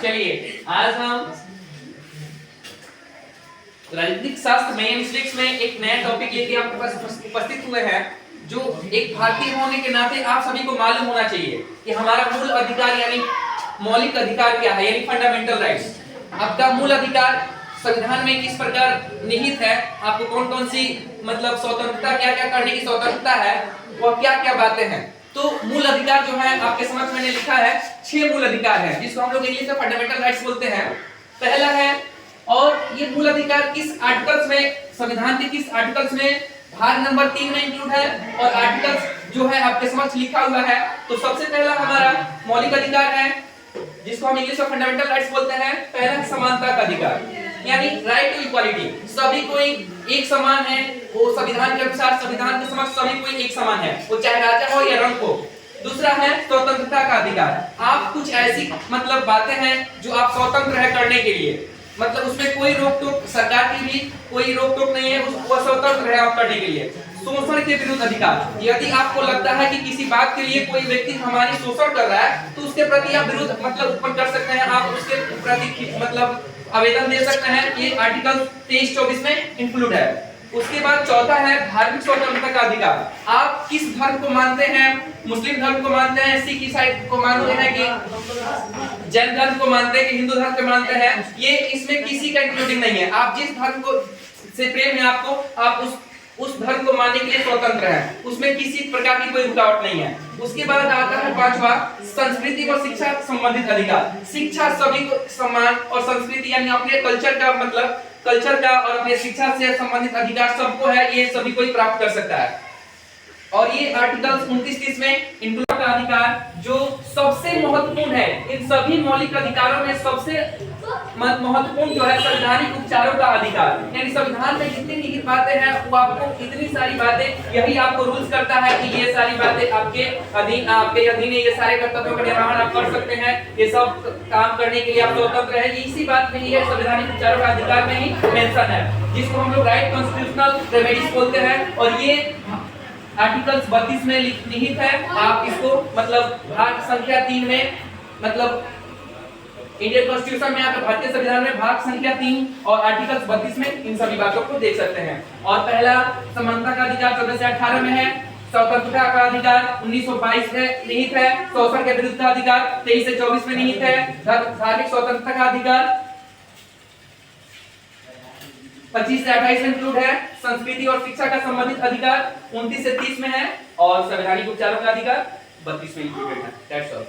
चलिए आज हम राजनीतिक शास्त्र में एक नया टॉपिक लेके आपके पास उपस्थित हुए हैं। जो एक भारतीय होने के नाते आप सभी को मालूम होना चाहिए कि हमारा मूल अधिकार यानी मौलिक अधिकार क्या है, यानी फंडामेंटल राइट्स। आपका मूल अधिकार संविधान में किस प्रकार निहित है, आपको कौन कौन सी मतलब स्वतंत्रता, क्या क्या करने की स्वतंत्रता है और क्या क्या बातें हैं। तो मूल अधिकार जो है आपके समक्ष मैंने लिखा है 6 मूल अधिकार है, जिसको हम लोग इंग्लिश में फंडामेंटल राइट्स बोलते हैं। पहला है, और ये मूल अधिकार किस आर्टिकल्स में, संविधान के किस आर्टिकल्स में, भाग नंबर 3 में इंक्लूड है और आर्टिकल्स जो है आपके समक्ष लिखा हुआ है। तो सबसे पहला हमारा मौलिक अधिकार है जिसको हम इंग्लिश में फंडामेंटल राइट्स बोलते हैं। पहला समानता का अधिकार यानी राइट टू इक्वालिटी, सभी कोई एक समान है, वो संविधान के अनुसार संविधान के समक्ष सभी कोई एक समान है, वो चाहे राजा हो या रंग हो। दूसरा है स्वतंत्रता का अधिकार, आप कुछ ऐसी मतलब बातें हैं जो आप स्वतंत्र है करने के लिए, मतलब उसमें कोई रोक टोक, सरकार की भी कोई रोक टोक नहीं है, वो स्वतंत्र है आप करने के लिए। शोषण के विरुद्ध अधिकार, यदि आपको लगता है कि किसी बात के लिए कोई व्यक्ति हमारी शोषण कर रहा है तो उसके प्रति आप विरोध मतलब उत्पन्न कर सकते हैं, आप उसके प्रति मतलब आवेदन दे सकते हैं। ये आर्टिकल 23-24 में इंक्लूड है। उसके बाद चौथा है धार्मिक स्वतंत्रता का अधिकार, आप किस धर्म को मानते हैं, मुस्लिम धर्म को मानते हैं, सिख ईसाई को मानते हैं कि जैन धर्म को मानते हैं कि हिंदू धर्म को मानते हैं, ये इसमें किसी का इंक्लूडिंग नहीं है। आप जिस धर्म को से प्रेम है आपको, आप उस धर्म को मानने के लिए स्वतंत्र हैं, उसमें किसी प्रकार की कोई रुकावट नहीं है। उसके बाद आता है पांचवा संस्कृति व शिक्षा संबंधित अधिकार, शिक्षा सभी को समान और संस्कृति यानी अपने कल्चर का मतलब कल्चर का और अपने शिक्षा से संबंधित अधिकार सबको है, ये सभी कोई प्राप्त कर सकता है। और ये आर्टिकल 29-30 में इंक्लूड का अधिकार जो सबसे महत्वपूर्ण है, इन सभी मौलिक अधिकारों में सबसे महत्वपूर्ण जो है संवैधानिक उपचारों का अधिकार, यानी संविधान में जितनी निहित बातें हैं वो आपको इतनी सारी बातें, यही आपको रूल्स करता है कि ये सारी बातें आपके अधीन है, ये सारे कर्तव्यों का निर्वहन आप कर सकते हैं, ये सब काम करने के लिए आप स्वतंत्र हैं। इसी बात में ये संवैधानिक उपचारों का अधिकार में ही मेंशन है, जिसको हम लोग राइट कॉन्स्टिट्यूशनल रेमेडीज बोलते हैं। और ये आर्टिकल 32 में निहित है, आप इसको मतलब भाग संख्या 3 में मतलब इंडियन कॉन्स्टिट्यूशन में आपके भारतीय संविधान में भाग संख्या 3 और आर्टिकल 32 में इन सभी बातों को देख सकते हैं। और पहला समानता का अधिकार 14 से 18 में है, स्वतंत्रता का अधिकार 1922 में निहित है, शोषण के विरुद्ध का अधिकार 23 से 24 में निहित है, धार्मिक स्वतंत्रता का अधिकार 25 से 28 में इंक्लूड है, संस्कृति और शिक्षा का संबंधित अधिकार 29 से 30 में है और संवैधानिक उपचारों का अधिकार 32 में इंक्लूडेड है। That's all.